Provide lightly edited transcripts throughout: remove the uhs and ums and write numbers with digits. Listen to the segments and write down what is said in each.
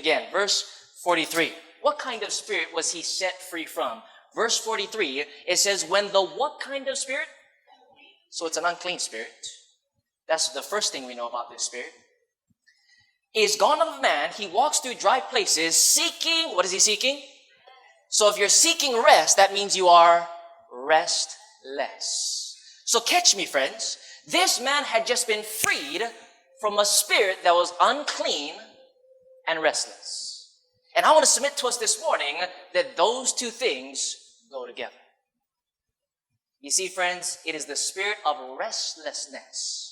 again. Verse 43. What kind of spirit was he set free from? Verse 43, it says, when the what kind of spirit? So it's an unclean spirit. That's the first thing we know about this spirit. Is gone out of man, he walks through dry places seeking, what is he seeking? So if you're seeking rest, that means you are restless. So catch me, friends. This man had just been freed from a spirit that was unclean and restless. And I want to submit to us this morning that those two things go together. You see, friends, it is the spirit of restlessness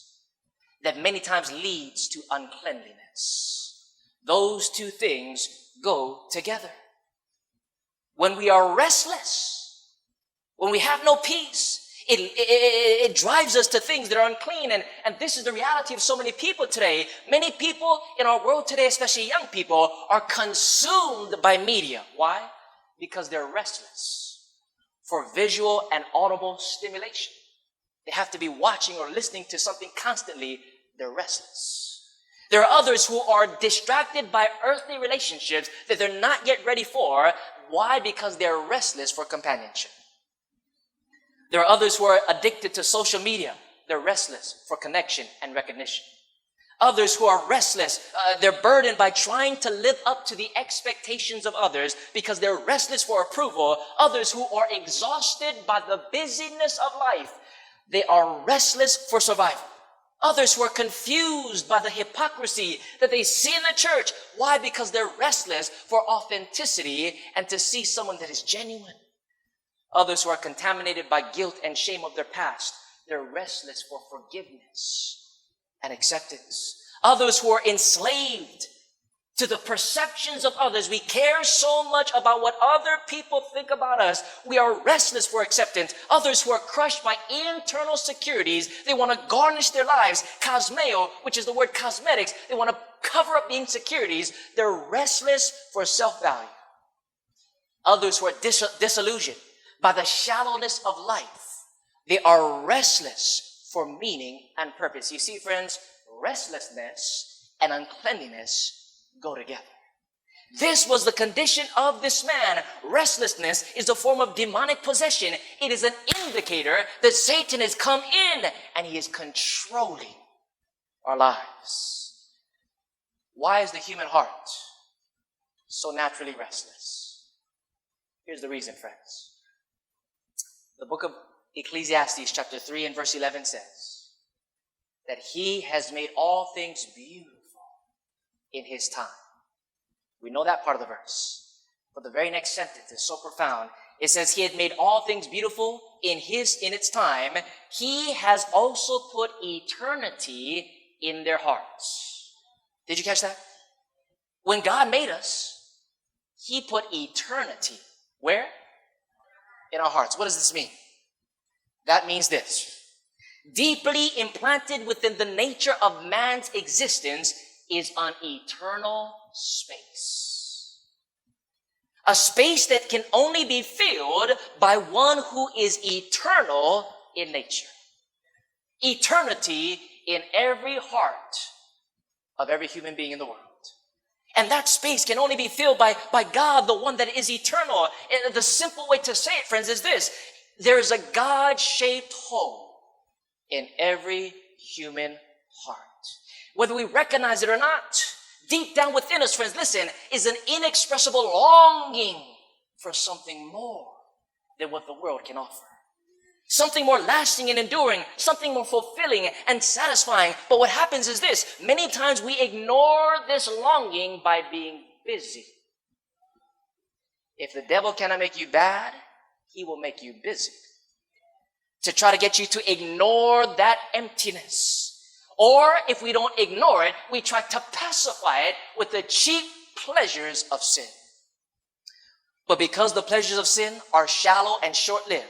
that many times leads to uncleanliness. Those two things go together. When we are restless, when we have no peace, it drives us to things that are unclean. And this is the reality of so many people today. Many people in our world today, especially young people, are consumed by media. Why? Because they're restless for visual and audible stimulation. They have to be watching or listening to something constantly. They're restless. There are others who are distracted by earthly relationships that they're not yet ready for. Why? Because they're restless for companionship. There are others who are addicted to social media. They're restless for connection and recognition. Others who are restless, they're burdened by trying to live up to the expectations of others because they're restless for approval. Others who are exhausted by the busyness of life. They are restless for survival. Others who are confused by the hypocrisy that they see in the church. Why? Because they're restless for authenticity and to see someone that is genuine. Others who are contaminated by guilt and shame of their past. They're restless for forgiveness and acceptance. Others who are enslaved to the perceptions of others. We care so much about what other people think about us. We are restless for acceptance. Others who are crushed by internal securities. They want to garnish their lives. Cosmeo, which is the word cosmetics. They want to cover up the insecurities. They're restless for self-value. Others who are disillusioned by the shallowness of life. They are restless for meaning and purpose. You see, friends, restlessness and uncleanliness go together. This was the condition of this man. Restlessness is a form of demonic possession. It is an indicator that Satan has come in and he is controlling our lives. Why is the human heart so naturally restless? Here's the reason, friends. The book of Ecclesiastes chapter 3 and verse 11 says that he has made all things beautiful in his time. We know that part of the verse. But the very next sentence is so profound. It says he had made all things beautiful in its time. He has also put eternity in their hearts. Did you catch that? When God made us, he put eternity. Where? In our hearts. What does this mean? That means this. Deeply implanted within the nature of man's existence is an eternal space. A space that can only be filled by one who is eternal in nature. Eternity in every heart of every human being in the world. And that space can only be filled by God, the one that is eternal. And the simple way to say it, friends, is this. There is a God-shaped hole in every human heart. Whether we recognize it or not, deep down within us, friends, listen, is an inexpressible longing for something more than what the world can offer. Something more lasting and enduring, something more fulfilling and satisfying. But what happens is this, many times we ignore this longing by being busy. If the devil cannot make you bad, he will make you busy to try to get you to ignore that emptiness. Or if we don't ignore it, we try to pacify it with the cheap pleasures of sin. But because the pleasures of sin are shallow and short-lived,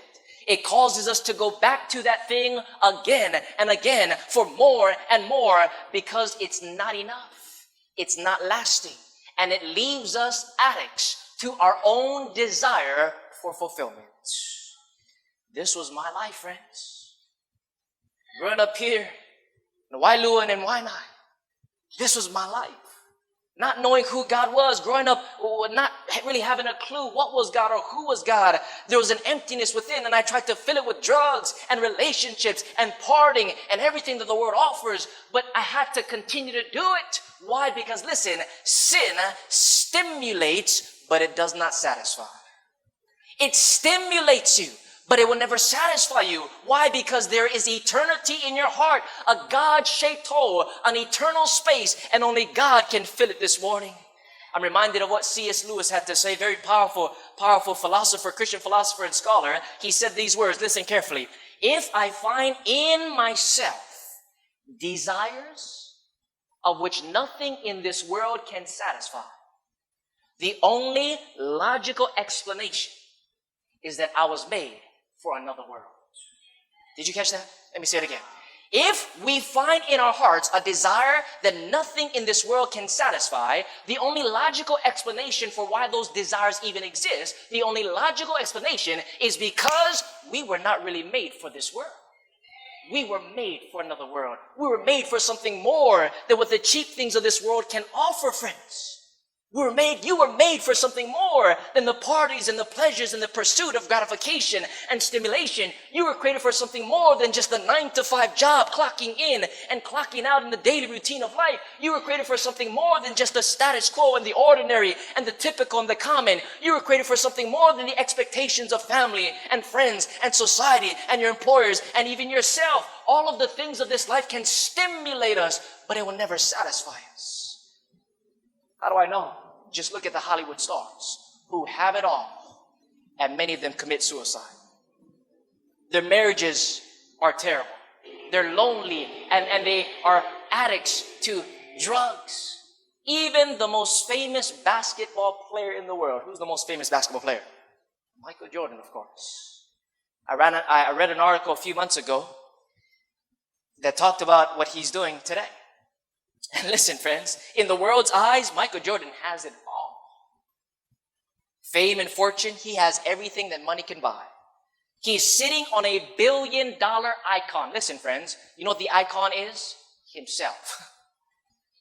it causes us to go back to that thing again and again for more and more because it's not enough. It's not lasting. And it leaves us addicts to our own desire for fulfillment. This was my life, friends. Growing up here in Wailuan and Waianae, this was my life. Not knowing who God was, growing up, not really having a clue what was God or who was God. There was an emptiness within, and I tried to fill it with drugs and relationships and partying and everything that the world offers, but I had to continue to do it. Why? Because listen, sin stimulates, but it does not satisfy. It stimulates you, but it will never satisfy you. Why? Because there is eternity in your heart, a God-shaped hole, an eternal space, and only God can fill it this morning. I'm reminded of what C.S. Lewis had to say, very powerful philosopher, Christian philosopher and scholar. He said these words, listen carefully. If I find in myself desires of which nothing in this world can satisfy, the only logical explanation is that I was made for another world. Did you catch that? Let me say it again. If we find in our hearts a desire that nothing in this world can satisfy, the only logical explanation for why those desires even exist, the only logical explanation is because we were not really made for this world. We were made for another world. We were made for something more than what the cheap things of this world can offer, friends. You were made for something more than the parties and the pleasures and the pursuit of gratification and stimulation. You were created for something more than just the 9-to-5 job, clocking in and clocking out in the daily routine of life. You were created for something more than just the status quo and the ordinary and the typical and the common. You were created for something more than the expectations of family and friends and society and your employers and even yourself. All of the things of this life can stimulate us, but it will never satisfy us. How do I know? Just look at the Hollywood stars who have it all, and many of them commit suicide. Their marriages are terrible. They're lonely, and they are addicts to drugs. Even the most famous basketball player in the world. Who's the most famous basketball player? Michael Jordan, of course. I read an article a few months ago that talked about what he's doing today. And listen, friends, in the world's eyes, Michael Jordan has it all. Fame and fortune, he has everything that money can buy. He's sitting on a $1 billion icon. Listen, friends, you know what the icon is? Himself.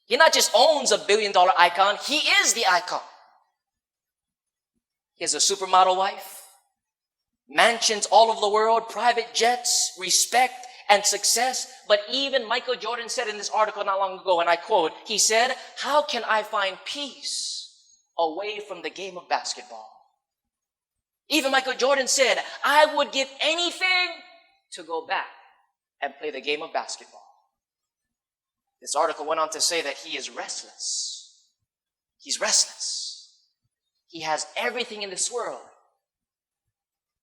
He not just owns a $1 billion icon, he is the icon. He has a supermodel wife, mansions all over the world, private jets, respect, and success. But even Michael Jordan said in this article not long ago, and I quote, he said, how can I find peace away from the game of basketball? Even Michael Jordan said, I would give anything to go back and play the game of basketball. This article went on to say that he is restless. He's restless. He has everything in this world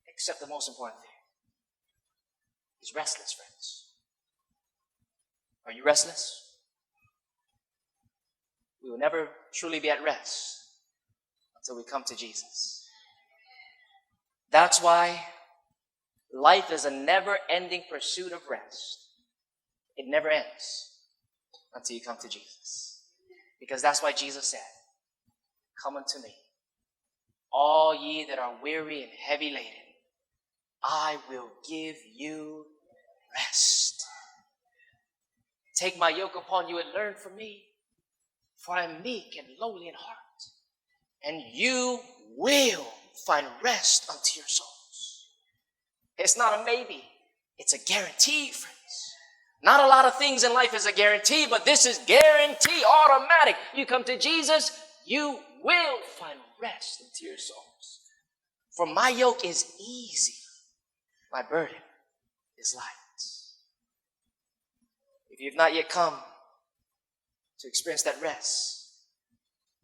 except the most important thing. He's restless, friends. Are you restless? We will never truly be at rest until we come to Jesus. That's why life is a never-ending pursuit of rest. It never ends until you come to Jesus. Because that's why Jesus said, come unto me, all ye that are weary and heavy laden, I will give you rest. Take my yoke upon you and learn from me, for I am meek and lowly in heart, and you will find rest unto your souls. It's not a maybe, it's a guarantee, friends. Not a lot of things in life is a guarantee, but this is guarantee, automatic. You come to Jesus, you will find rest into your souls. For my yoke is easy, my burden is light. If you've not yet come to experience that rest,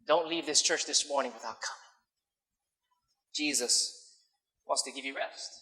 don't leave this church this morning without coming. Jesus wants to give you rest.